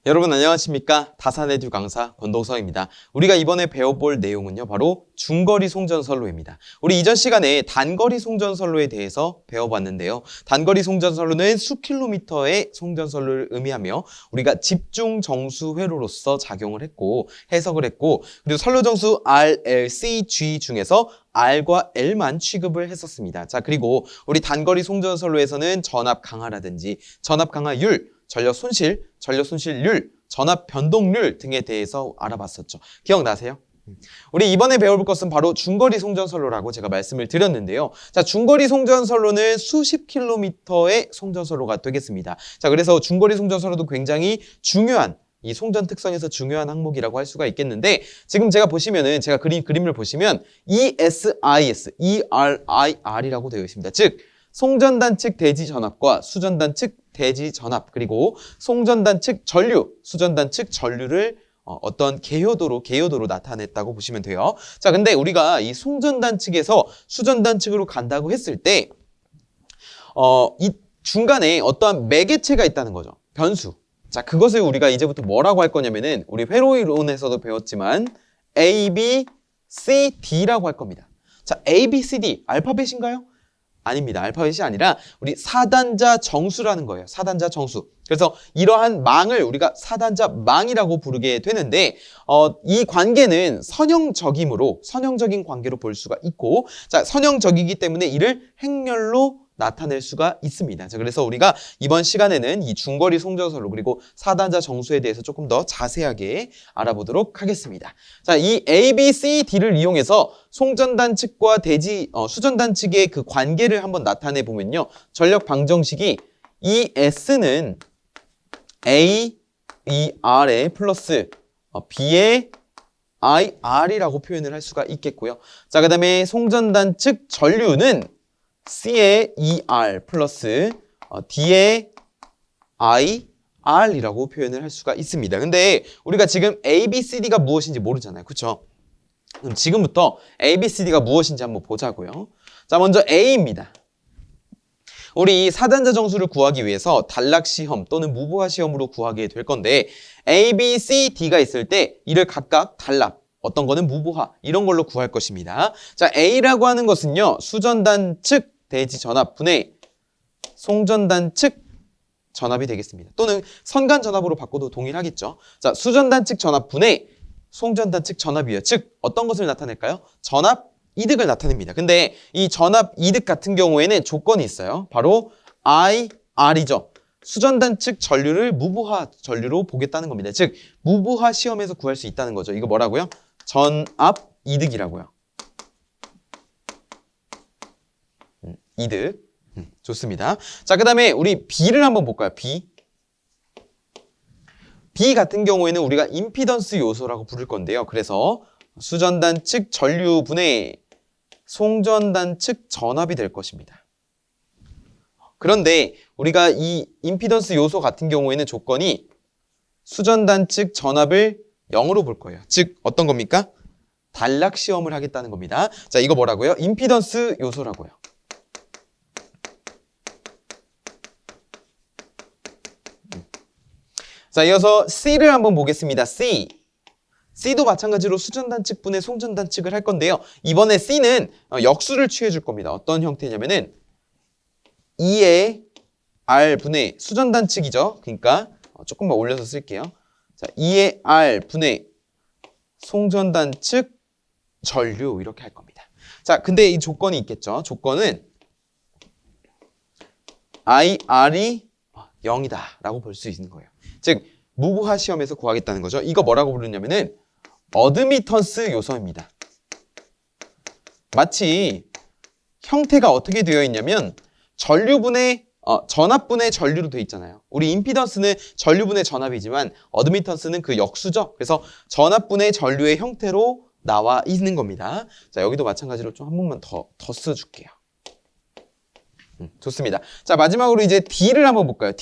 여러분 안녕하십니까? 다산에듀 강사 권동성입니다. 우리가 이번에 배워볼 내용은요, 바로 중거리 송전선로입니다. 우리 이전 시간에 단거리 송전선로에 대해서 배워봤는데요. 단거리 송전선로는 수킬로미터의 송전선로를 의미하며 우리가 집중 정수 회로로서 작용을 했고 해석을 했고, 그리고 선로 정수 R, L, C, G 중에서 R과 L만 취급을 했었습니다. 자, 그리고 우리 단거리 송전선로에서는 전압 강하라든지 전압 강하율, 전력 손실률, 전압 변동률 등에 대해서 알아봤었죠. 기억나세요? 우리 이번에 배워볼 것은 바로 중거리 송전선로라고 제가 말씀을 드렸는데요. 자, 중거리 송전선로는 수십 킬로미터의 송전선로가 되겠습니다. 자, 그래서 중거리 송전선로도 굉장히 중요한, 이 송전 특성에서 중요한 항목이라고 할 수가 있겠는데, 지금 제가 보시면은, 제가 그림을 보시면 ESIS, ERIR이라고 되어 있습니다. 즉, 송전단 측 대지 전압과 수전단 측 대지 전압, 그리고 송전단 측 전류, 수전단 측 전류를 어떤 개요도로 나타냈다고 보시면 돼요. 자, 근데 우리가 이 송전단 측에서 수전단 측으로 간다고 했을 때, 이 중간에 어떠한 매개체가 있다는 거죠. 변수. 자, 그것을 우리가 이제부터 뭐라고 할 거냐면은, 우리 회로 이론에서도 배웠지만, A, B, C, D라고 할 겁니다. 자, A, B, C, D, 알파벳인가요? 아닙니다. 알파벳이 아니라 우리 사단자 정수라는 거예요. 사단자 정수. 그래서 이러한 망을 우리가 사단자 망이라고 부르게 되는데, 이 관계는 선형적인 관계로 볼 수가 있고, 자, 선형적이기 때문에 이를 행렬로 나타낼 수가 있습니다. 자, 그래서 우리가 이번 시간에는 이 중거리 송전선로 그리고 사단자 정수에 대해서 조금 더 자세하게 알아보도록 하겠습니다. 자, 이 A, B, C, D를 이용해서 송전단 측과 수전단 측의 그 관계를 한번 나타내 보면요. 전력 방정식이 ES는 A, ER에 플러스 B의 IR이라고 표현을 할 수가 있겠고요. 자, 그 다음에 송전단 측 전류는 C의 ER 플러스 D의 IR이라고 표현을 할 수가 있습니다. 근데 우리가 지금 A, B, C, D가 무엇인지 모르잖아요. 그렇죠? 그럼 지금부터 A, B, C, D가 무엇인지 한번 보자고요. 자, 먼저 A입니다. 우리 사단자 정수를 구하기 위해서 단락 시험 또는 무브화 시험으로 구하게 될 건데, A, B, C, D가 있을 때 이를 각각 단락, 어떤 거는 무브화, 이런 걸로 구할 것입니다. 자, A라고 하는 것은요, 수전단 측 대지 전압 분의 송전단 측 전압이 되겠습니다. 또는 선간 전압으로 바꿔도 동일하겠죠. 자, 수전단 측 전압 분의 송전단 측 전압이에요. 즉, 어떤 것을 나타낼까요? 전압 이득을 나타냅니다. 근데 이 전압 이득 같은 경우에는 조건이 있어요. 바로 IR이죠. 수전단 측 전류를 무브화 전류로 보겠다는 겁니다. 즉, 무브화 시험에서 구할 수 있다는 거죠. 이거 뭐라고요? 전압 이득이라고요. 이득. 좋습니다. 자, 그 다음에 우리 B를 한번 볼까요? B 같은 경우에는 우리가 임피던스 요소라고 부를 건데요. 그래서 수전단 측 전류분의 송전단 측 전압이 될 것입니다. 그런데 우리가 이 임피던스 요소 같은 경우에는 조건이 수전단 측 전압을 0으로 볼 거예요. 즉, 어떤 겁니까? 단락 시험을 하겠다는 겁니다. 자, 이거 뭐라고요? 임피던스 요소라고요. 자, 이어서 C를 한번 보겠습니다. C도 마찬가지로 수전단 측분의 송전단 측을 할 건데요. 이번에 C는 역수를 취해 줄 겁니다. 어떤 형태냐면은 2의 R분의 수전단 측이죠. 그러니까 조금만 올려서 쓸게요. 자, 2의 R분의 송전단 측 전류, 이렇게 할 겁니다. 자, 근데 이 조건이 있겠죠. 조건은 IR이 0이다 라고 볼 수 있는 거예요. 즉, 무브화 시험에서 구하겠다는 거죠. 이거 뭐라고 부르냐면은 어드미턴스 요소입니다. 마치 형태가 어떻게 되어 있냐면 전류분의 전압분의 전류로 되어 있잖아요. 우리 임피던스는 전류분의 전압이지만 어드미턴스는 그 역수죠. 그래서 전압분의 전류의 형태로 나와 있는 겁니다. 자, 여기도 마찬가지로 좀 한 번만 더 써줄게요. 좋습니다. 자, 마지막으로 이제 D를 한번 볼까요?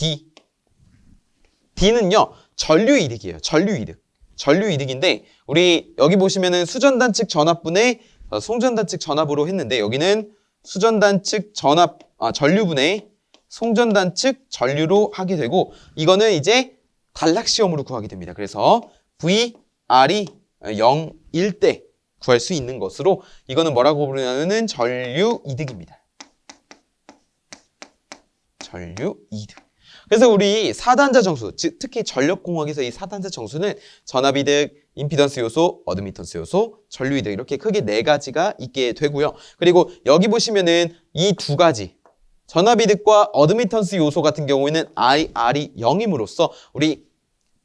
D는요, 전류 이득이에요. 전류 이득인데, 우리 여기 보시면은 수전단 측 전압분의 송전단 측 전압으로 했는데, 여기는 수전단 측 전류분의 송전단 측 전류로 하게 되고, 이거는 이제 단락시험으로 구하게 됩니다. 그래서 VR이 0일 때 구할 수 있는 것으로 이거는 뭐라고 부르냐면은 전류이득입니다. 전류이득. 그래서 우리 4단자 정수, 즉 특히 전력공학에서 이 4단자 정수는 전압이득, 임피던스 요소, 어드미턴스 요소, 전류이득 이렇게 크게 4가지가 있게 되고요. 그리고 여기 보시면은 이 2가지 전압이득과 어드미턴스 요소 같은 경우에는 IR이 0임으로써 우리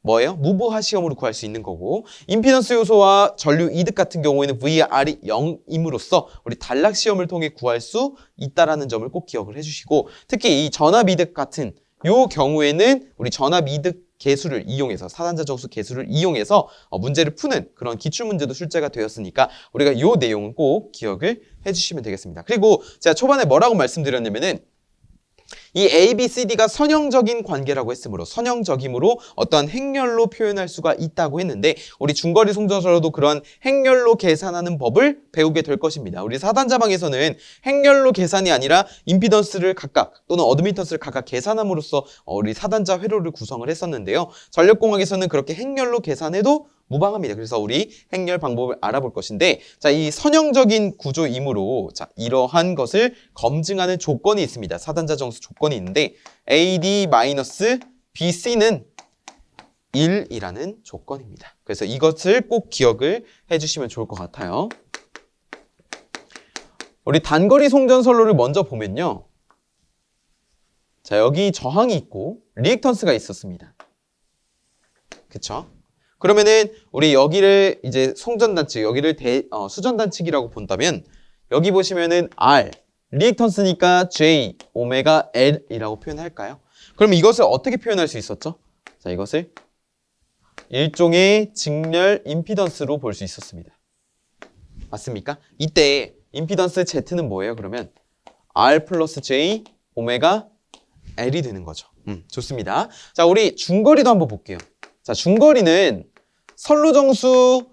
뭐예요? 무보화 시험으로 구할 수 있는 거고 임피던스 요소와 전류 이득 같은 경우에는 VR이 0임으로써 우리 단락 시험을 통해 구할 수 있다라는 점을 꼭 기억을 해주시고 특히 이 전압 이득 같은 요 경우에는 우리 전압 이득 계수를 이용해서 4단자 정수 계수를 이용해서 문제를 푸는 그런 기출문제도 출제가 되었으니까 우리가 요 내용은 꼭 기억을 해주시면 되겠습니다. 그리고 제가 초반에 뭐라고 말씀드렸냐면은 이 A, B, C, D가 선형적인 관계라고 했으므로 선형적이므로 어떠한 행렬로 표현할 수가 있다고 했는데 우리 중거리 송전설로도 그런 행렬로 계산하는 법을 배우게 될 것입니다. 우리 4단자방에서는 행렬로 계산이 아니라 임피던스를 각각 또는 어드미턴스를 각각 계산함으로써 우리 4단자 회로를 구성을 했었는데요. 전력공학에서는 그렇게 행렬로 계산해도 무방합니다. 그래서 우리 행렬 방법을 알아볼 것인데 자, 이 선형적인 구조이므로 자, 이러한 것을 검증하는 조건이 있습니다. 4단자 정수 조건이 있는데 AD-BC는 1이라는 조건입니다. 그래서 이것을 꼭 기억을 해주시면 좋을 것 같아요. 우리 단거리 송전선로를 먼저 보면요. 자, 여기 저항이 있고 리액턴스가 있었습니다. 그쵸? 그러면은 우리 여기를 이제 송전단측, 여기를 수전단측이라고 본다면 여기 보시면은 R, 리액턴스니까 J, 오메가 L이라고 표현할까요? 그럼 이것을 어떻게 표현할 수 있었죠? 자, 이것을 일종의 직렬 임피던스로 볼 수 있었습니다. 맞습니까? 이때 임피던스 Z는 뭐예요? 그러면 R 플러스 J, 오메가 L이 되는 거죠. 좋습니다. 자, 우리 중거리도 한번 볼게요. 자, 중거리는 선로정수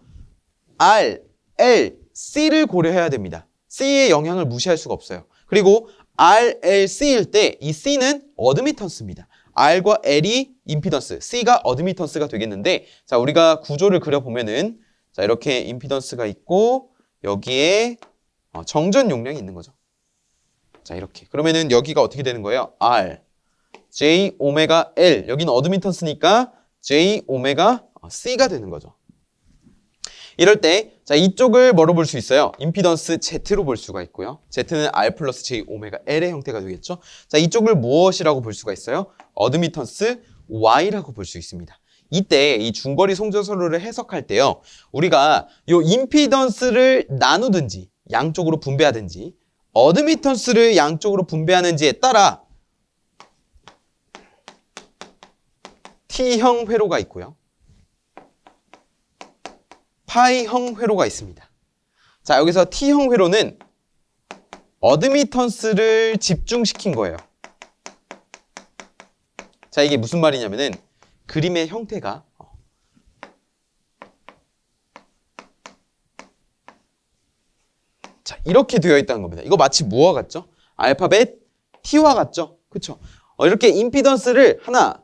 R, L, C를 고려해야 됩니다. C의 영향을 무시할 수가 없어요. 그리고 R, L, C일 때 이 C는 어드미턴스입니다. R과 L이 임피던스, C가 어드미턴스가 되겠는데 자, 우리가 구조를 그려보면은 자, 이렇게 임피던스가 있고 여기에 정전 용량이 있는 거죠. 자, 이렇게. 그러면은 여기가 어떻게 되는 거예요? R, J, 오메가 L. 여기는 어드미턴스니까 J, 오메가 C가 되는 거죠. 이럴 때 자, 이쪽을 뭐로 볼 수 있어요? 임피던스 Z로 볼 수가 있고요. Z는 R 플러스 J, 오메가 L의 형태가 되겠죠. 자, 이쪽을 무엇이라고 볼 수가 있어요? 어드미턴스 Y라고 볼 수 있습니다. 이때 이 중거리 송전선로를 해석할 때요. 우리가 요 임피던스를 나누든지 양쪽으로 분배하든지 어드미턴스를 양쪽으로 분배하는지에 따라 T형 회로가 있고요. 파이형 회로가 있습니다. 자, 여기서 T형 회로는 어드미턴스를 집중시킨 거예요. 자, 이게 무슨 말이냐면은 그림의 형태가 자, 이렇게 되어 있다는 겁니다. 이거 마치 뭐와 같죠? 알파벳 T와 같죠? 그쵸? 이렇게 임피던스를 하나,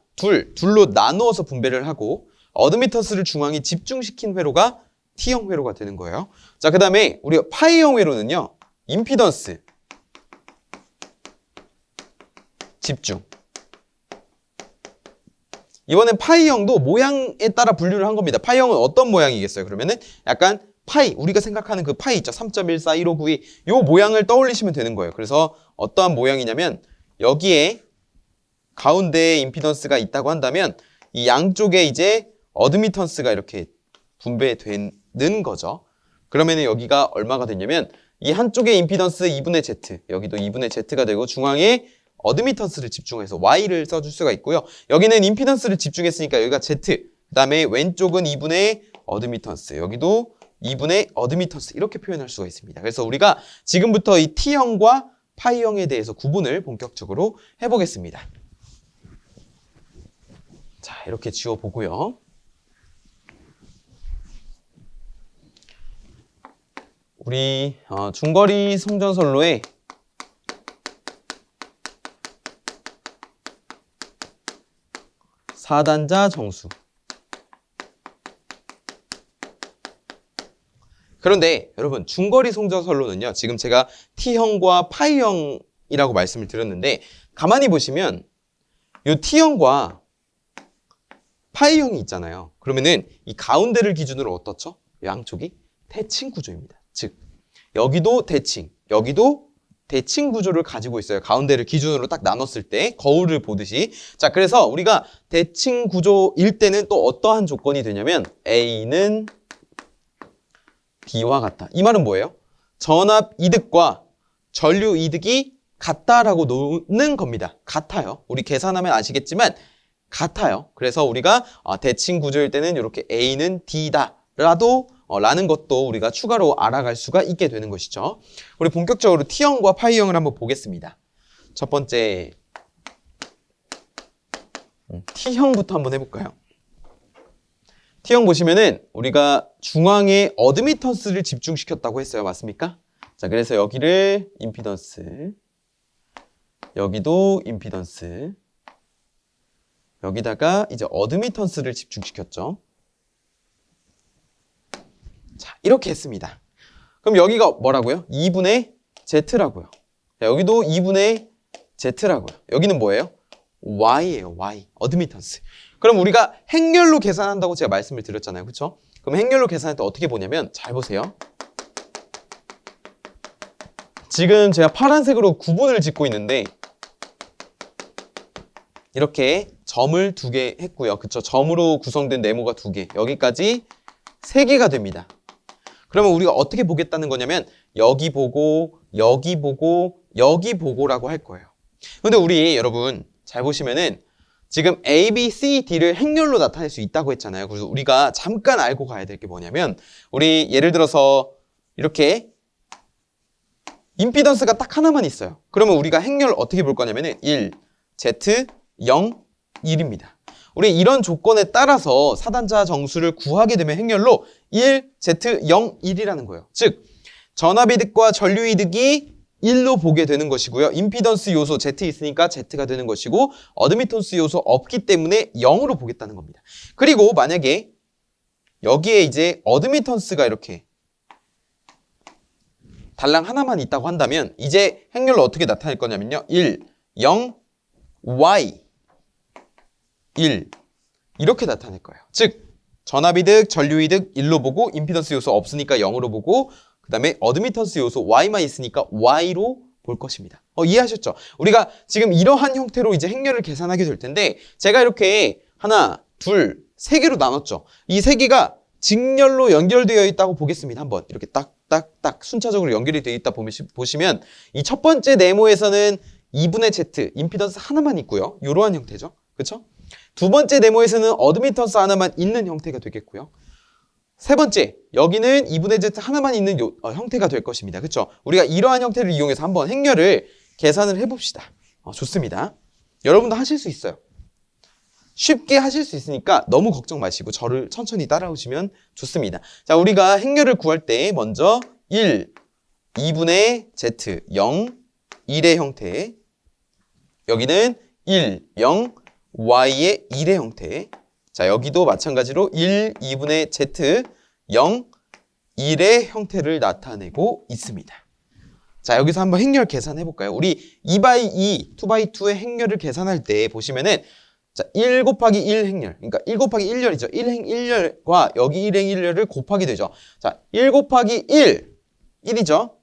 둘로 나누어서 분배를 하고 어드미턴스를 중앙에 집중시킨 회로가 T형 회로가 되는 거예요. 자, 그 다음에 우리가 파이형 회로는요. 임피던스 집중. 이번엔 파이형도 모양에 따라 분류를 한 겁니다. 파이형은 어떤 모양이겠어요? 그러면은 약간 파이, 우리가 생각하는 그 파이 있죠. 3.141592 요 모양을 떠올리시면 되는 거예요. 그래서 어떠한 모양이냐면 여기에 가운데에 임피던스가 있다고 한다면 이 양쪽에 이제 어드미턴스가 이렇게 분배되는 거죠. 그러면 여기가 얼마가 되냐면 이 한쪽에 임피던스 2분의 Z, 여기도 2분의 Z가 되고 중앙에 어드미턴스를 집중해서 Y를 써줄 수가 있고요. 여기는 임피던스를 집중했으니까 여기가 Z, 그 다음에 왼쪽은 2분의 어드미턴스, 여기도 2분의 어드미턴스 이렇게 표현할 수가 있습니다. 그래서 우리가 지금부터 이 T형과 파이형에 대해서 구분을 본격적으로 해보겠습니다. 자, 이렇게 지워보고요. 우리 중거리 송전선로의 4단자 정수. 그런데 여러분 중거리 송전선로는요. 지금 제가 T형과 파이형이라고 말씀을 드렸는데 가만히 보시면 이 T형과 파이형이 있잖아요. 그러면은 이 가운데를 기준으로 어떻죠? 양쪽이 대칭 구조입니다. 즉 여기도 대칭, 여기도 대칭 구조를 가지고 있어요. 가운데를 기준으로 딱 나눴을 때 거울을 보듯이. 자, 그래서 우리가 대칭 구조일 때는 또 어떠한 조건이 되냐면 A는 B와 같다. 이 말은 뭐예요? 전압 이득과 전류 이득이 같다라고 놓는 겁니다. 같아요. 우리 계산하면 아시겠지만 같아요. 그래서 우리가 대칭 구조일 때는 이렇게 A는 D다라도 라는 것도 우리가 추가로 알아갈 수가 있게 되는 것이죠. 우리 본격적으로 T형과 파이형을 한번 보겠습니다. 첫 번째 T형부터 한번 해볼까요? T형 보시면은 우리가 중앙에 어드미턴스를 집중시켰다고 했어요. 맞습니까? 자, 그래서 여기를 임피던스, 여기도 임피던스, 여기다가 이제 어드미턴스를 집중시켰죠. 자, 이렇게 했습니다. 그럼 여기가 뭐라고요? 2분의 Z라고요. 자, 여기도 2분의 Z라고요. 여기는 뭐예요? Y예요. Y. 어드미턴스. 그럼 우리가 행렬로 계산한다고 제가 말씀을 드렸잖아요. 그렇죠? 그럼 행렬로 계산할 때 어떻게 보냐면 잘 보세요. 지금 제가 파란색으로 구분을 짓고 있는데 이렇게 점을 2개 했고요. 그쵸? 점으로 구성된 네모가 2개. 여기까지 3개가 됩니다. 그러면 우리가 어떻게 보겠다는 거냐면 여기 보고, 여기 보고, 여기 보고라고 할 거예요. 근데 우리 여러분 잘 보시면은 지금 A, B, C, D를 행렬로 나타낼 수 있다고 했잖아요. 그래서 우리가 잠깐 알고 가야 될 게 뭐냐면 우리 예를 들어서 이렇게 임피던스가 딱 하나만 있어요. 그러면 우리가 행렬을 어떻게 볼 거냐면은 1, Z, 0, 1입니다. 우리 이런 조건에 따라서 4단자 정수를 구하게 되면 행렬로 1, Z, 0, 1이라는 거예요. 즉 전압이득과 전류이득이 1로 보게 되는 것이고요. 임피던스 요소 Z 있으니까 Z가 되는 것이고 어드미턴스 요소 없기 때문에 0으로 보겠다는 겁니다. 그리고 만약에 여기에 이제 어드미턴스가 이렇게 달랑 하나만 있다고 한다면 이제 행렬로 어떻게 나타낼 거냐면요. 1, 0, Y, 1 이렇게 나타낼 거예요. 즉 전압이득, 전류이득 1로 보고 임피던스 요소 없으니까 0으로 보고 그 다음에 어드미턴스 요소 Y만 있으니까 Y로 볼 것입니다. 이해하셨죠? 우리가 지금 이러한 형태로 이제 행렬을 계산하게 될 텐데 제가 이렇게 하나, 둘, 3개로 나눴죠. 이 3개가 직렬로 연결되어 있다고 보겠습니다. 한번 이렇게 딱딱딱 순차적으로 연결이 되어 있다 보시면 이 첫 번째 네모에서는 2분의 Z, 임피던스 하나만 있고요. 이러한 형태죠. 그렇죠? 두 번째 네모에서는 어드미턴스 하나만 있는 형태가 되겠고요. 세 번째, 여기는 2분의 Z 하나만 있는 형태가 될 것입니다. 그렇죠? 우리가 이러한 형태를 이용해서 한번 행렬을 계산을 해봅시다. 좋습니다. 여러분도 하실 수 있어요. 쉽게 하실 수 있으니까 너무 걱정 마시고 저를 천천히 따라오시면 좋습니다. 자, 우리가 행렬을 구할 때 먼저 1, 2분의 Z, 0, 1의 형태, 여기는 1, 0, Y의 1의 형태. 자, 여기도 마찬가지로 1, 2분의 Z, 0, 1의 형태를 나타내고 있습니다. 자, 여기서 한번 행렬 계산해 볼까요? 우리 2x2, 2x2의 행렬을 계산할 때 보시면은 자, 1 곱하기 1 행렬. 그러니까 1 곱하기 1열이죠. 1행 1열과 여기 1행 1열을 곱하기 되죠. 자, 1 곱하기 1, 1이죠.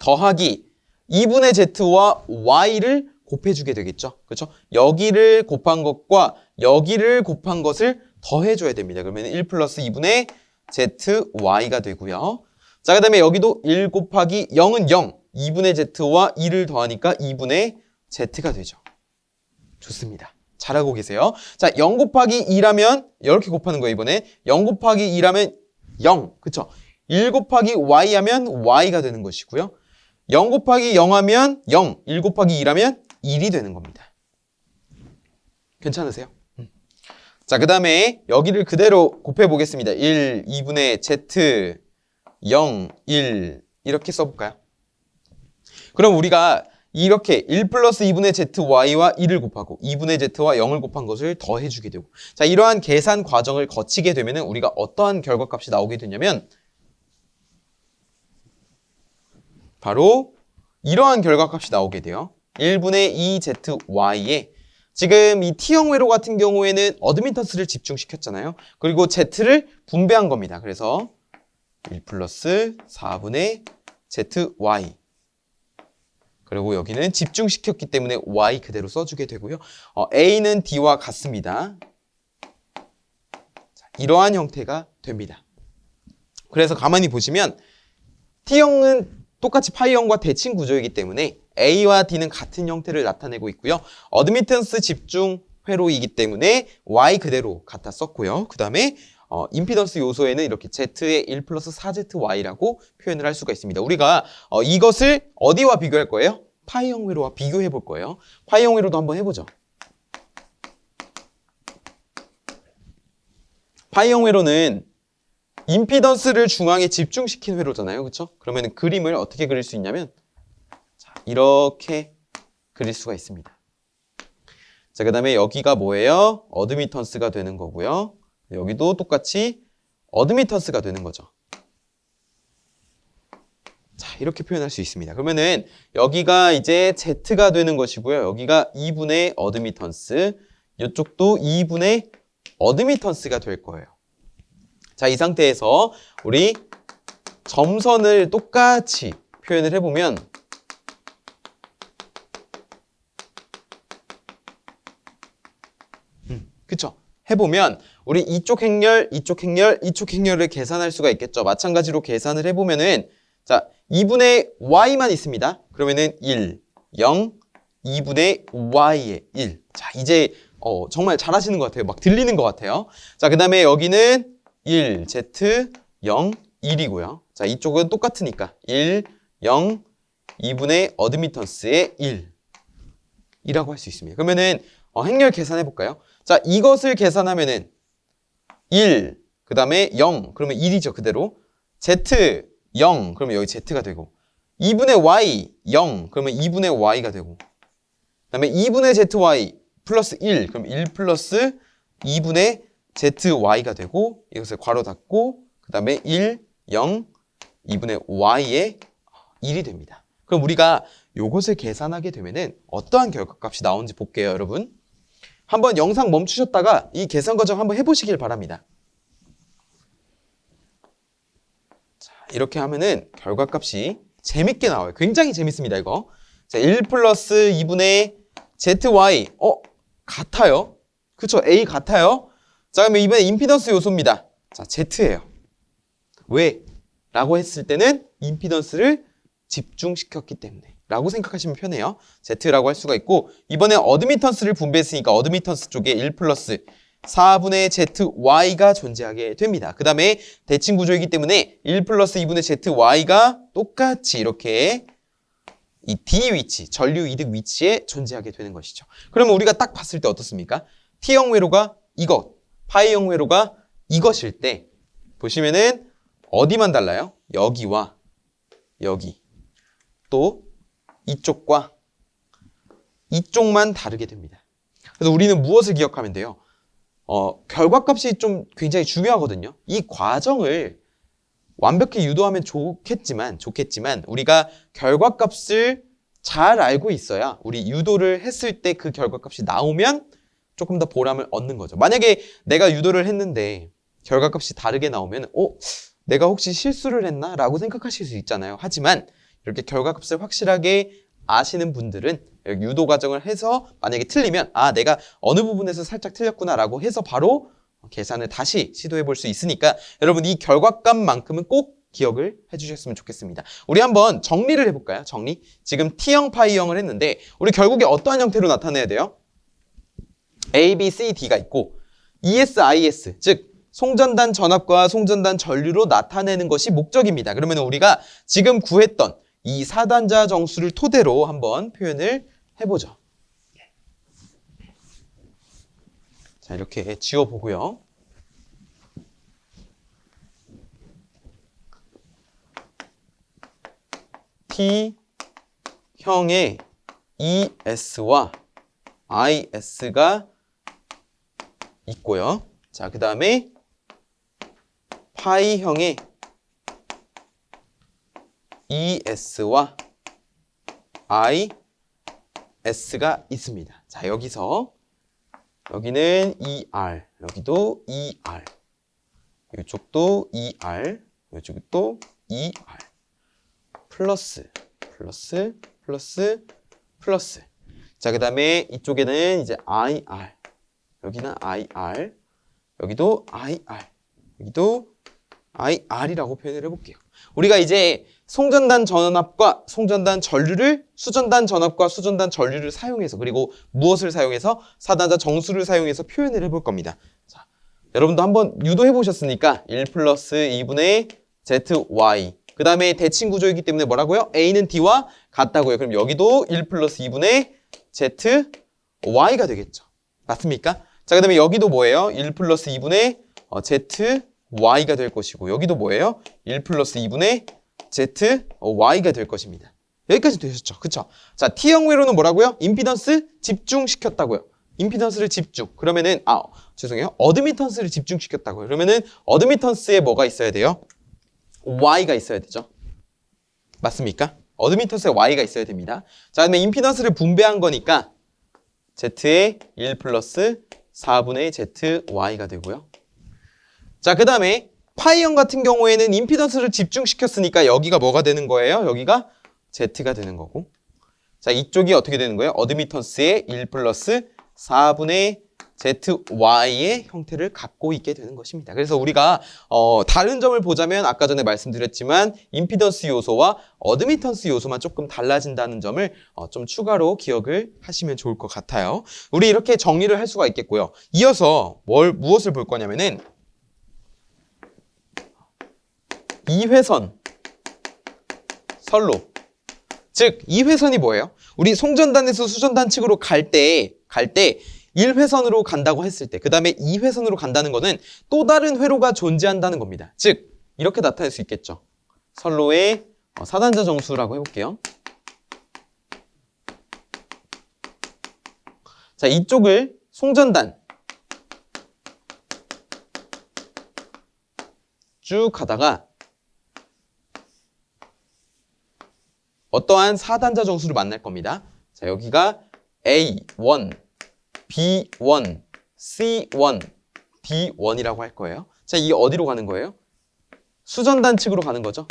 더하기 2분의 Z와 Y를 곱해주게 되겠죠. 그렇죠? 여기를 곱한 것과 여기를 곱한 것을 더해줘야 됩니다. 그러면 1 플러스 2분의 ZY가 되고요. 자, 그 다음에 여기도 1 곱하기 0은 0, 2분의 Z와 2를 더하니까 2분의 Z가 되죠. 좋습니다. 잘하고 계세요. 자, 0 곱하기 2라면 이렇게 곱하는 거예요, 이번에. 0 곱하기 2라면 0, 그쵸? 1 곱하기 Y 하면 Y가 되는 것이고요. 0 곱하기 0 하면 0, 1 곱하기 2라면 1이 되는 겁니다. 괜찮으세요? 자, 그 다음에 여기를 그대로 곱해보겠습니다. 1, 2분의 Z, 0, 1 이렇게 써볼까요? 그럼 우리가 이렇게 1 플러스 2분의 zy와 1을 곱하고 2분의 z와 0을 곱한 것을 더해주게 되고 자 이러한 계산 과정을 거치게 되면 우리가 어떠한 결과값이 나오게 되냐면 바로 이러한 결과값이 나오게 돼요. 1분의 2zy에 지금 이 T형 회로 같은 경우에는 어드미턴스를 집중시켰잖아요. 그리고 Z를 분배한 겁니다. 그래서 1 플러스 4분의 zy 그리고 여기는 집중시켰기 때문에 y 그대로 써주게 되고요. A는 D와 같습니다. 자, 이러한 형태가 됩니다. 그래서 가만히 보시면 T형은 똑같이 파이형과 대칭 구조이기 때문에 A와 D는 같은 형태를 나타내고 있고요. 어드미턴스 집중 회로이기 때문에 Y 그대로 갖다 썼고요. 그 다음에 임피던스 요소에는 이렇게 Z의 1 플러스 4ZY라고 표현을 할 수가 있습니다. 우리가 이것을 어디와 비교할 거예요? 파이형 회로와 비교해 볼 거예요. 파이형 회로도 한번 해보죠. 파이형 회로는 임피던스를 중앙에 집중시킨 회로잖아요. 그렇죠? 그러면 그림을 어떻게 그릴 수 있냐면 자, 이렇게 그릴 수가 있습니다. 자, 그 다음에 여기가 뭐예요? 어드미턴스가 되는 거고요. 여기도 똑같이 어드미턴스가 되는 거죠. 자, 이렇게 표현할 수 있습니다. 그러면은 여기가 이제 Z가 되는 것이고요. 여기가 2분의 어드미턴스, 이쪽도 2분의 어드미턴스가 될 거예요. 자, 이 상태에서 우리 점선을 똑같이 표현을 해보면 그쵸? 해보면 우리 이쪽 행렬, 이쪽 행렬, 이쪽 행렬을 계산할 수가 있겠죠. 마찬가지로 계산을 해보면은 자, 2분의 y만 있습니다. 그러면은 1, 0, 2분의 y의 1. 자, 이제 정말 잘하시는 것 같아요. 막 들리는 것 같아요. 자, 그 다음에 여기는 1, z, 0, 1이고요. 자, 이쪽은 똑같으니까 1, 0, 2분의 어드미턴스의 1 이라고 할 수 있습니다. 그러면은 행렬 계산해 볼까요? 자, 이것을 계산하면은 1, 그 다음에 0, 그러면 1이죠, 그대로. z, 0, 그러면 여기 z가 되고 2분의 y, 0, 그러면 2분의 y가 되고 그 다음에 2분의 zy 플러스 1, 그럼 1 플러스 2분의 zy가 되고 이것을 괄호 닫고 그 다음에 1, 0, 2분의 y의 1이 됩니다. 그럼 우리가 이것을 계산하게 되면은 어떠한 결과값이 나오는지 볼게요, 여러분. 한번 영상 멈추셨다가 이 계산 과정 한번 해보시길 바랍니다. 자, 이렇게 하면은 결과값이 재밌게 나와요. 굉장히 재밌습니다, 이거. 자, 1 플러스 2분의 zy. 같아요. 그쵸? A 같아요. 자, 그러면 이번에 임피던스 요소입니다. 자, Z예요. 왜? 라고 했을 때는 임피던스를 집중시켰기 때문에 라고 생각하시면 편해요. Z라고 할 수가 있고 이번에 어드미턴스를 분배했으니까 어드미턴스 쪽에 1 플러스 4분의 zy가 존재하게 됩니다. 그 다음에 대칭 구조이기 때문에 1 플러스 2분의 zy가 똑같이 이렇게 이 D 위치, 전류 이득 위치에 존재하게 되는 것이죠. 그러면 우리가 딱 봤을 때 어떻습니까? T형 회로가 이것, 파이형 회로가 이것일 때 보시면은 어디만 달라요? 여기와 여기 또 이쪽과 이쪽만 다르게 됩니다. 그래서 우리는 무엇을 기억하면 돼요? 결과값이 좀 굉장히 중요하거든요. 이 과정을 완벽히 유도하면 좋겠지만 우리가 결과값을 잘 알고 있어야 우리 유도를 했을 때 그 결과값이 나오면 조금 더 보람을 얻는 거죠. 만약에 내가 유도를 했는데 결과값이 다르게 나오면 내가 혹시 실수를 했나? 라고 생각하실 수 있잖아요. 하지만 이렇게 결과값을 확실하게 아시는 분들은 유도 과정을 해서 만약에 틀리면 내가 어느 부분에서 살짝 틀렸구나 라고 해서 바로 계산을 다시 시도해 볼 수 있으니까 여러분 이 결과값만큼은 꼭 기억을 해주셨으면 좋겠습니다. 우리 한번 정리를 해볼까요? 정리. 지금 T형, 파이형을 했는데 우리 결국에 어떠한 형태로 나타내야 돼요? A, B, C, D가 있고 ES, IS 즉 송전단 전압과 송전단 전류로 나타내는 것이 목적입니다. 그러면 우리가 지금 구했던 이 사단자 정수를 토대로 한번 표현을 해보죠. 자, 이렇게 지워보고요. T형의 ES와 IS가 있고요. 자, 그 다음에 파이형의 ES와 IS가 있습니다. 자, 여기서 여기는 ER, 여기도 ER, 이쪽도 ER, 이쪽도 ER, 플러스, 플러스, 플러스, 플러스. 자, 그 다음에 이쪽에는 이제 IR, 여기는 IR, 여기도 IR, 여기도 IR이라고 표현을 해볼게요. 우리가 이제 송전단 전압과 송전단 전류를 수전단 전압과 수전단 전류를 사용해서, 그리고 무엇을 사용해서? 사단자 정수를 사용해서 표현을 해볼 겁니다. 자, 여러분도 한번 유도해 보셨으니까 1 플러스 2분의 ZY, 그 다음에 대칭 구조이기 때문에 뭐라고요? A는 D와 같다고요. 그럼 여기도 1 플러스 2분의 ZY가 되겠죠. 맞습니까? 자, 그 다음에 여기도 뭐예요? 1 플러스 2분의 ZY가 될 것이고, 여기도 뭐예요? 1 플러스 2분의 ZY가 될 것입니다. 여기까지 되셨죠? 그쵸? 자, T형 회로는 뭐라고요? 임피던스 집중시켰다고요. 임피던스를 집중. 그러면은, 죄송해요. 어드미턴스를 집중시켰다고요. 그러면은, 어드미턴스에 뭐가 있어야 돼요? Y가 있어야 되죠. 맞습니까? 어드미턴스에 Y가 있어야 됩니다. 자, 그다음에 임피던스를 분배한 거니까 Z의 1 플러스 4분의 ZY가 되고요. 자, 그 다음에 파이형 같은 경우에는 임피던스를 집중시켰으니까 여기가 뭐가 되는 거예요? 여기가 Z가 되는 거고. 자, 이쪽이 어떻게 되는 거예요? 어드미턴스의 1 플러스 4분의 ZY의 형태를 갖고 있게 되는 것입니다. 그래서 우리가 다른 점을 보자면 아까 전에 말씀드렸지만 임피던스 요소와 어드미턴스 요소만 조금 달라진다는 점을 좀 추가로 기억을 하시면 좋을 것 같아요. 우리 이렇게 정리를 할 수가 있겠고요. 이어서 무엇을 볼 거냐면은 이회선 선로. 즉 이회선이 뭐예요? 우리 송전단에서 수전단 측으로 갈 때 1회선으로 간다고 했을 때, 그 다음에 2회선으로 간다는 거는 또 다른 회로가 존재한다는 겁니다. 즉 이렇게 나타낼 수 있겠죠. 선로의 사단자 정수라고 해볼게요. 자, 이쪽을 송전단 쭉 가다가 어떠한 사단자 정수를 만날 겁니다. 자, 여기가 A1, B1, C1, D1이라고 할 거예요. 자, 이게 어디로 가는 거예요? 수전단 측으로 가는 거죠.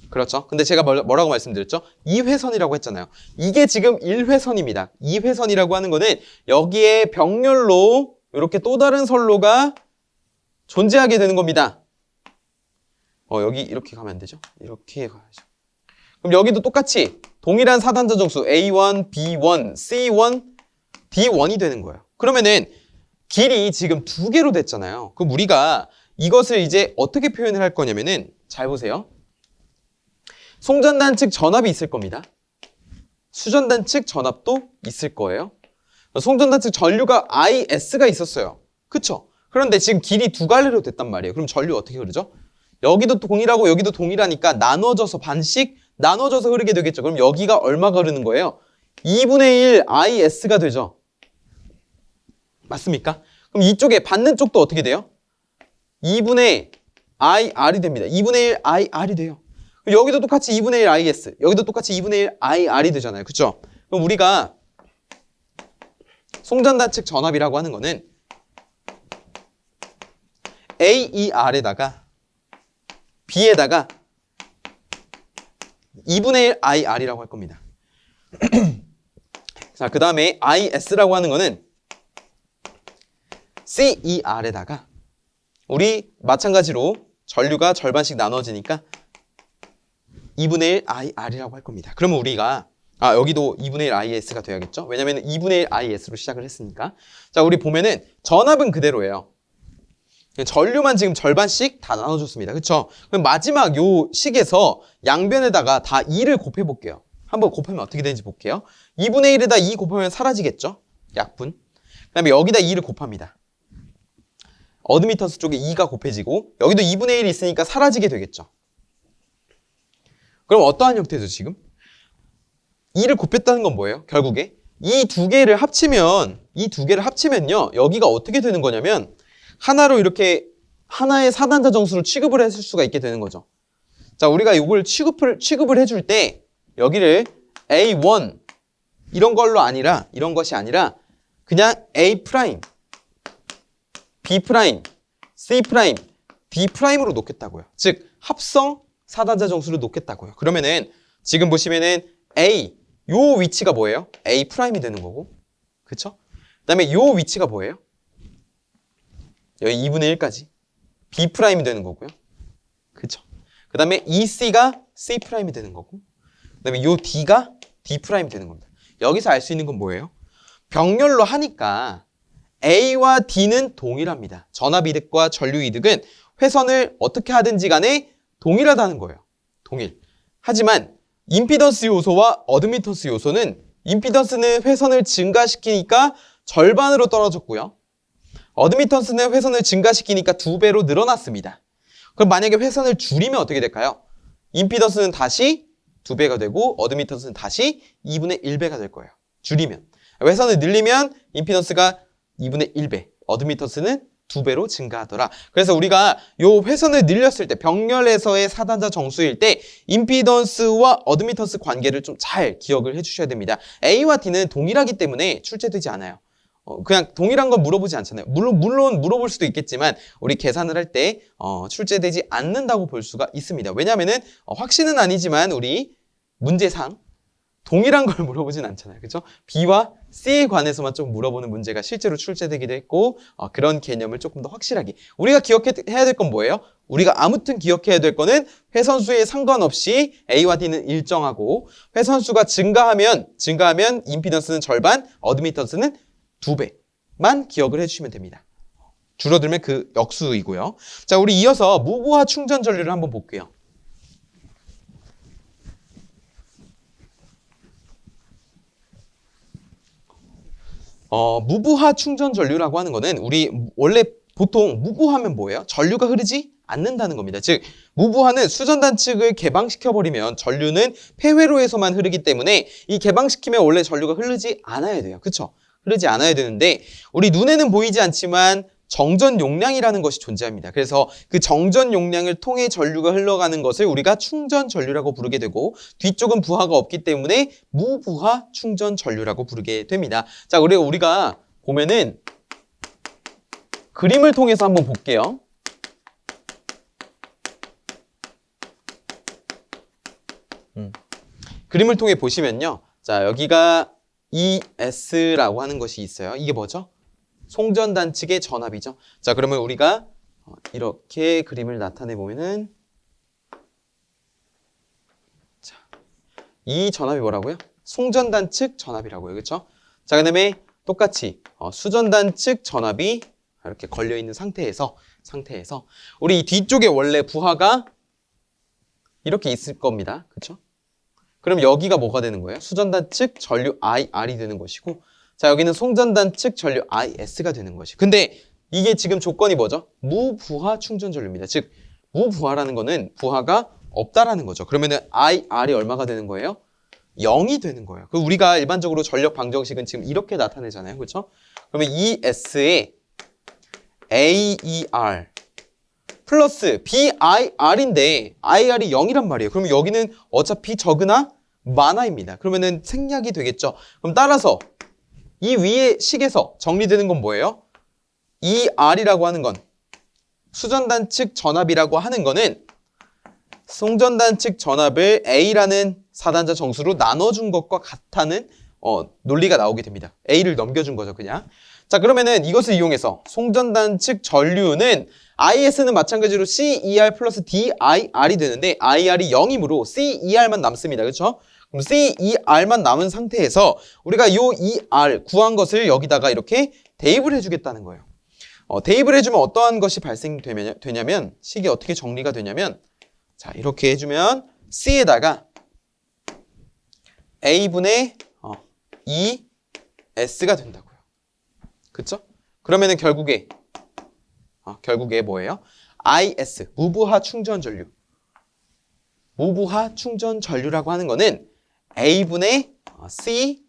그렇죠. 근데 제가 뭐라고 말씀드렸죠? 2회선이라고 했잖아요. 이게 지금 1회선입니다. 2회선이라고 하는 거는 여기에 병렬로 이렇게 또 다른 선로가 존재하게 되는 겁니다. 여기 이렇게 가면 안 되죠? 이렇게 가야죠. 그럼 여기도 똑같이 동일한 사단자 정수 A1, B1, C1, D1이 되는 거예요. 그러면은 길이 지금 2개로 됐잖아요. 그럼 우리가 이것을 이제 어떻게 표현을 할 거냐면은 잘 보세요. 송전단 측 전압이 있을 겁니다. 수전단 측 전압도 있을 거예요. 송전단 측 전류가 IS가 있었어요. 그쵸? 그런데 지금 길이 2갈래로 됐단 말이에요. 그럼 전류 어떻게 흐르죠? 여기도 동일하고 여기도 동일하니까 나눠져서 반씩 나눠져서 흐르게 되겠죠. 그럼 여기가 얼마가 흐르는 거예요? 2분의 1 IS가 되죠. 맞습니까? 그럼 이쪽에 받는 쪽도 어떻게 돼요? 2분의 IR이 됩니다. 2분의 1 IR이 돼요. 여기도 똑같이 2분의 1 IS, 여기도 똑같이 2분의 1 IR이 되잖아요. 그쵸? 그럼 우리가 송전단 측 전압이라고 하는 거는 AER에다가 B에다가 2분의 1 IR이라고 할 겁니다. 자, 그 다음에 IS라고 하는 거는 CER에다가 우리 마찬가지로 전류가 절반씩 나눠지니까 2분의 1 IR이라고 할 겁니다. 그러면 우리가 여기도 2분의 1 IS가 돼야겠죠? 왜냐면 2분의 1 IS로 시작을 했으니까. 자, 우리 보면은 전압은 그대로예요. 전류만 지금 절반씩 다 나눠줬습니다. 그쵸? 그럼 마지막 요 식에서 양변에다가 다 2를 곱해볼게요. 한번 곱하면 어떻게 되는지 볼게요. 2분의 1에다 2 곱하면 사라지겠죠? 약분. 그 다음에 여기다 2를 곱합니다. 어드미턴스 쪽에 2가 곱해지고 여기도 2분의 1이 있으니까 사라지게 되겠죠. 그럼 어떠한 형태죠, 지금? 2를 곱했다는 건 뭐예요? 결국에 이 두 개를 합치면요. 여기가 어떻게 되는 거냐면 하나로 이렇게 하나의 사단자 정수를 취급을 했을 수가 있게 되는 거죠. 자, 우리가 이걸 취급을 해줄 때 여기를 A1 이런 것이 아니라 그냥 A 프라임, B 프라임, C 프라임, D 프라임으로 놓겠다고요. 즉 합성 사단자 정수를 놓겠다고요. 그러면은 지금 보시면은 A 요 위치가 뭐예요? A 프라임이 되는 거고, 그쵸? 그다음에 요 위치가 뭐예요? 여기 2분의 1까지 B 프라임이 되는 거고요, 그쵸? 그다음에 EC가 C 프라임이 되는 거고, 그다음에 요 D가 D 프라임이 되는 겁니다. 여기서 알 수 있는 건 뭐예요? 병렬로 하니까 A와 D는 동일합니다. 전압이득과 전류이득은 회선을 어떻게 하든지 간에 동일하다는 거예요. 동일. 하지만 임피던스 요소와 어드미턴스 요소는 임피던스는 회선을 증가시키니까 절반으로 떨어졌고요. 어드미턴스는 회선을 증가시키니까 2배로 늘어났습니다. 그럼 만약에 회선을 줄이면 어떻게 될까요? 임피던스는 다시 2배가 되고 어드미턴스는 다시 2분의 1배가 될 거예요. 줄이면. 회선을 늘리면 임피던스가 2분의 1배, 어드미턴스는 2배로 증가하더라. 그래서 우리가 요 회선을 늘렸을 때 병렬에서의 사단자 정수일 때 임피던스와 어드미턴스 관계를 좀 잘 기억을 해주셔야 됩니다. A와 D는 동일하기 때문에 출제되지 않아요. 그냥 동일한 건 물어보지 않잖아요. 물론 물어볼 수도 있겠지만 우리 계산을 할 때 출제되지 않는다고 볼 수가 있습니다. 왜냐하면은 확신은 아니지만 우리 문제상 동일한 걸 물어보진 않잖아요. 그렇죠? B와 C에 관해서만 좀 물어보는 문제가 실제로 출제되기도 했고 그런 개념을 조금 더 확실하게 우리가 기억해야 될 건 뭐예요? 우리가 아무튼 기억해야 될 거는 회선수에 상관없이 A와 D는 일정하고 회선수가 증가하면 임피던스는 절반, 어드미턴스는 2배만 기억을 해주시면 됩니다. 줄어들면 그 역수이고요. 자, 우리 이어서 무부하 충전 전류를 한번 볼게요. 무부하 충전 전류라고 하는 거는 우리 원래 보통 무부하면 뭐예요? 전류가 흐르지 않는다는 겁니다. 즉 무부하는 수전단측을 개방시켜버리면 전류는 폐회로에서만 흐르기 때문에 이 개방시키면 원래 전류가 흐르지 않아야 돼요. 그쵸? 흐르지 않아야 되는데 우리 눈에는 보이지 않지만 정전 용량이라는 것이 존재합니다. 그래서 그 정전 용량을 통해 전류가 흘러가는 것을 우리가 충전 전류라고 부르게 되고 뒤쪽은 부하가 없기 때문에 무부하 충전 전류라고 부르게 됩니다. 자, 우리가 보면은 그림을 통해서 한번 볼게요. 그림을 통해 보시면요. 자, 여기가 ES라고 하는 것이 있어요. 이게 뭐죠? 송전단측의 전압이죠. 자, 그러면 우리가 이렇게 그림을 나타내 보면은 자, 이 전압이 뭐라고요? 송전단측 전압이라고요. 그렇죠? 자, 그다음에 똑같이 수전단측 전압이 이렇게 걸려 있는 상태에서 우리 뒤쪽에 원래 부하가 이렇게 있을 겁니다. 그렇죠? 그럼 여기가 뭐가 되는 거예요? 수전단측 전류 IR이 되는 것이고, 자, 여기는 송전단측 전류 IS가 되는 것이. 근데 이게 지금 조건이 뭐죠? 무부하 충전 전류입니다. 즉 무부하라는 거는 부하가 없다라는 거죠. 그러면은 IR이 얼마가 되는 거예요? 0이 되는 거예요. 그 우리가 일반적으로 전력 방정식은 지금 이렇게 나타내잖아요. 그렇죠? 그러면 ES에 AER 플러스 BIR인데 IR이 0이란 말이에요. 그러면 여기는 어차피 적으나 많아입니다. 그러면은 생략이 되겠죠. 그럼 따라서 이 위의 식에서 정리되는 건 뭐예요? ER이라고 하는 건 수전단측 전압이라고 하는 거는 송전단측 전압을 A라는 사단자 정수로 나눠준 것과 같다는 논리가 나오게 됩니다. A를 넘겨준 거죠, 그냥. 자, 그러면은 이것을 이용해서 송전단측 전류는 IS는 마찬가지로 CER 플러스 DIR이 되는데 IR이 0이므로 CER만 남습니다. 그렇죠? 그럼 CER만 남은 상태에서 우리가 요 ER 구한 것을 여기다가 이렇게 대입을 해주겠다는 거예요. 대입을 해주면 어떠한 것이 발생되냐면 식이 어떻게 정리가 되냐면 자, 이렇게 해주면 C에다가 A분의 ES가 된다고요. 그쵸? 그러면은 결국에 뭐예요? IS, 무부하 충전 전류. 무부하 충전 전류라고 하는 거는 A분의 C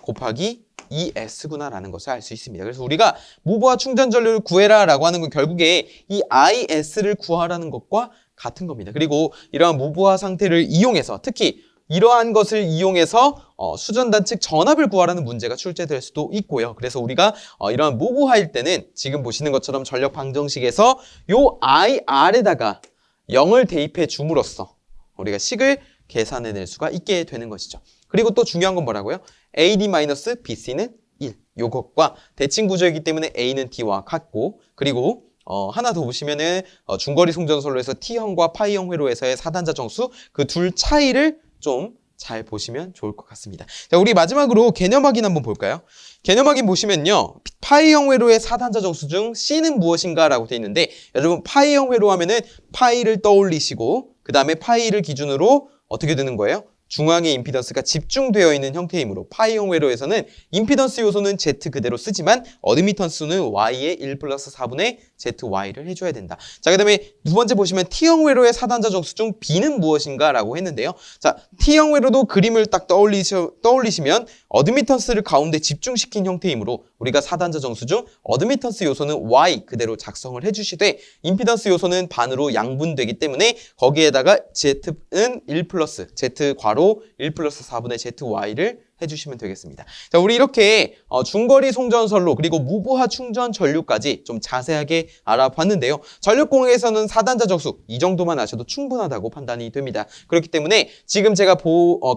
곱하기 ES구나라는 것을 알 수 있습니다. 그래서 우리가 무부하 충전 전류를 구해라라고 하는 건 결국에 이 IS를 구하라는 것과 같은 겁니다. 그리고 이러한 무부하 상태를 이용해서 특히 이러한 것을 이용해서 수전단 측 전압을 구하라는 문제가 출제될 수도 있고요. 그래서 우리가 이러한 무부하일 때는 지금 보시는 것처럼 전력 방정식에서 요 IR에다가 0을 대입해 줌으로써 우리가 식을 계산해낼 수가 있게 되는 것이죠. 그리고 또 중요한 건 뭐라고요? AD-BC는 1. 요것과 대칭 구조이기 때문에 A는 D와 같고, 그리고 하나 더 보시면은 중거리 송전선로에서 T형과 파이형 회로에서의 사단자 정수 그 둘 차이를 좀 잘 보시면 좋을 것 같습니다. 자, 우리 마지막으로 개념 확인 한번 볼까요? 개념 확인 보시면요. 파이형 회로의 사단자 정수 중 C는 무엇인가 라고 되어 있는데, 여러분 파이형 회로 하면은 파이를 떠올리시고 그 다음에 파이를 기준으로 어떻게 되는 거예요? 중앙에 임피던스가 집중되어 있는 형태이므로 파이형 회로에서는 임피던스 요소는 Z 그대로 쓰지만 어드미턴스는 Y의 1 플러스 4분의 ZY를 해줘야 된다. 자, 그 다음에 두 번째 보시면 T형 회로의 사단자 정수 중 B는 무엇인가 라고 했는데요. 자, T형 회로도 그림을 딱 떠올리시면 어드미턴스를 가운데 집중시킨 형태이므로 우리가 사단자 정수 중 어드미턴스 요소는 Y 그대로 작성을 해주시되 임피던스 요소는 반으로 양분되기 때문에 거기에다가 Z는 1 플러스 Z 괄호 1 플러스 4분의 ZY를 해주시면 되겠습니다. 자, 우리 이렇게 중거리 송전선로 그리고 무부하 충전 전류까지 좀 자세하게 알아봤는데요. 전력공학에서는 사단자 정수 이 정도만 아셔도 충분하다고 판단이 됩니다. 그렇기 때문에 지금 제가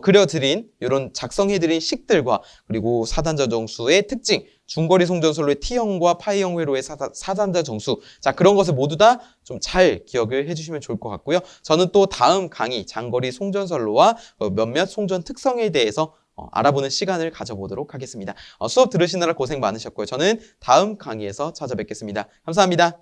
그려드린 이런 작성해드린 식들과 그리고 사단자 정수의 특징 중거리 송전선로의 T형과 파이형 회로의 사단자 정수 자 그런 것을 모두 다 좀 잘 기억을 해주시면 좋을 것 같고요. 저는 또 다음 강의 장거리 송전선로와 몇몇 송전 특성에 대해서 알아보는 시간을 가져보도록 하겠습니다. 수업 들으시느라 고생 많으셨고요. 저는 다음 강의에서 찾아뵙겠습니다. 감사합니다.